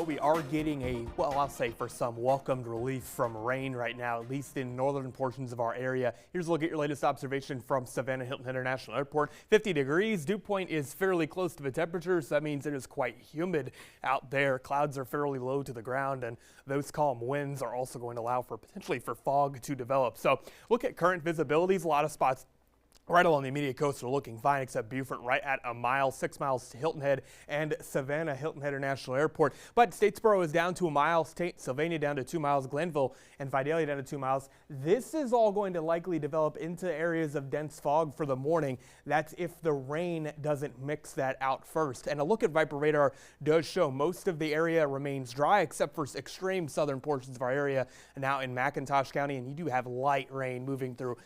though, we are getting a, well, I'll say for some, welcomed relief from rain right now, at least in northern portions of our area. Here's a look at your latest observation from Savannah Hilton International Airport. 50 degrees. Dew point is fairly close to the temperatures. That means it is quite humid out there. Clouds are fairly low to the ground, and those calm winds are also going to allow for potentially for fog to develop. So look at current visibilities. A lot of spots right along the immediate coast are looking fine, except Beaufort right at a mile, 6 miles to Hilton Head and Savannah Hilton International Airport. But Statesboro is down to a mile, Sylvania down to 2 miles, Glenville and Vidalia down to 2 miles. This is all going to likely develop into areas of dense fog for the morning. That's if the rain doesn't mix that out first. And a look at Viper radar does show most of the area remains dry, except for extreme southern portions of our area now in McIntosh County. And you do have light rain moving through,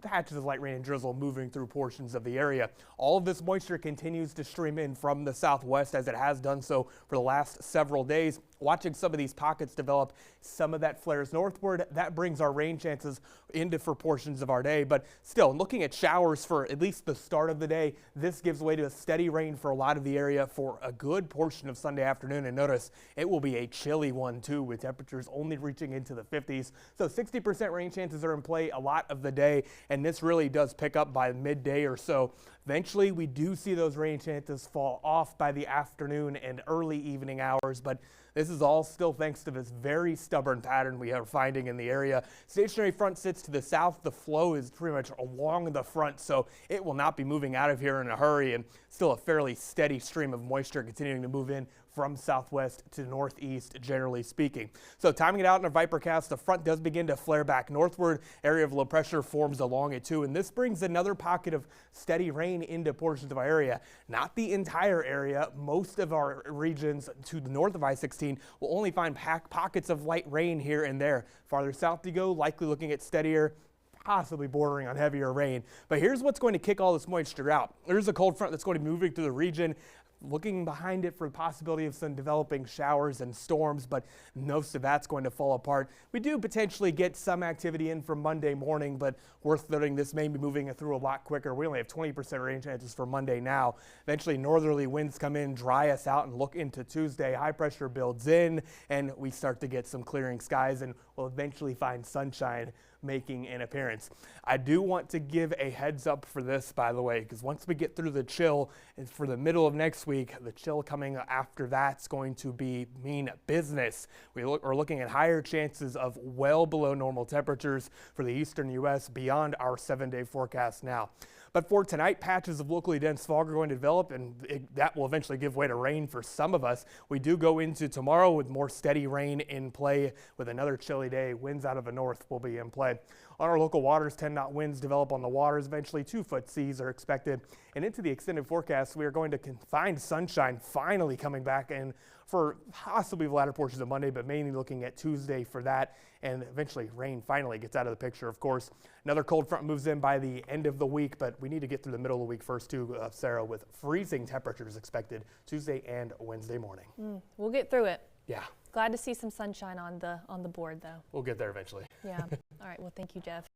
patches of light rain and drizzle moving through portions of the area. All of this moisture continues to stream in from the southwest, as it has done so for the last several days. Watching some of these pockets develop, some of that flares northward. That brings our rain chances into for portions of our day. But still, looking at showers for at least the start of the day, this gives way to a steady rain for a lot of the area for a good portion of Sunday afternoon. And notice it will be a chilly one too, with temperatures only reaching into the 50s. So 60% rain chances are in play a lot of the day, and this really does pick up by midday or so. Eventually, we do see those rain chances fall off by the afternoon and early evening hours, but this is all still thanks to this very stubborn pattern we are finding in the area. Stationary front sits to the south. The flow is pretty much along the front, so it will not be moving out of here in a hurry, and still a fairly steady stream of moisture continuing to move in from southwest to northeast, generally speaking. So timing it out in a Vipercast, the front does begin to flare back northward. Area of low pressure forms along it too, and this brings another pocket of steady rain into portions of our area. Not the entire area. Most of our regions to the north of I-16 will only find pockets of light rain here and there. Farther south you go, likely looking at steadier, possibly bordering on heavier rain. But here's what's going to kick all this moisture out. There's a cold front that's going to be moving through the region. Looking behind it for the possibility of some developing showers and storms, but most of that's going to fall apart. We do potentially get some activity in for Monday morning, but worth noting this may be moving through a lot quicker. We only have 20% rain chances for Monday now. Eventually northerly winds come in, dry us out, and look into Tuesday. High pressure builds in, and we start to get some clearing skies, and we'll eventually find sunshine making an appearance. I do want to give a heads up for this, by the way, because once we get through the chill and for the middle of next week, the chill coming after that's going to be mean business. We're looking at higher chances of well below normal temperatures for the eastern U.S. beyond our 7-day forecast now. But for tonight, patches of locally dense fog are going to develop, and that will eventually give way to rain for some of us. We do go into tomorrow with more steady rain in play, with another chilly day. Winds out of the north will be in play. On our local waters, 10-knot winds develop on the waters. Eventually, 2-foot seas are expected. And into the extended forecast, we are going to find sunshine finally coming back in for possibly the latter portions of Monday, but mainly looking at Tuesday for that. And eventually, rain finally gets out of the picture, of course. Another cold front moves in by the end of the week, but we need to get through the middle of the week first, too, Sarah, with freezing temperatures expected Tuesday and Wednesday morning. We'll get through it. Yeah. Glad to see some sunshine on the board, though. We'll get there eventually. Yeah. All right. Well, thank you, Jeff.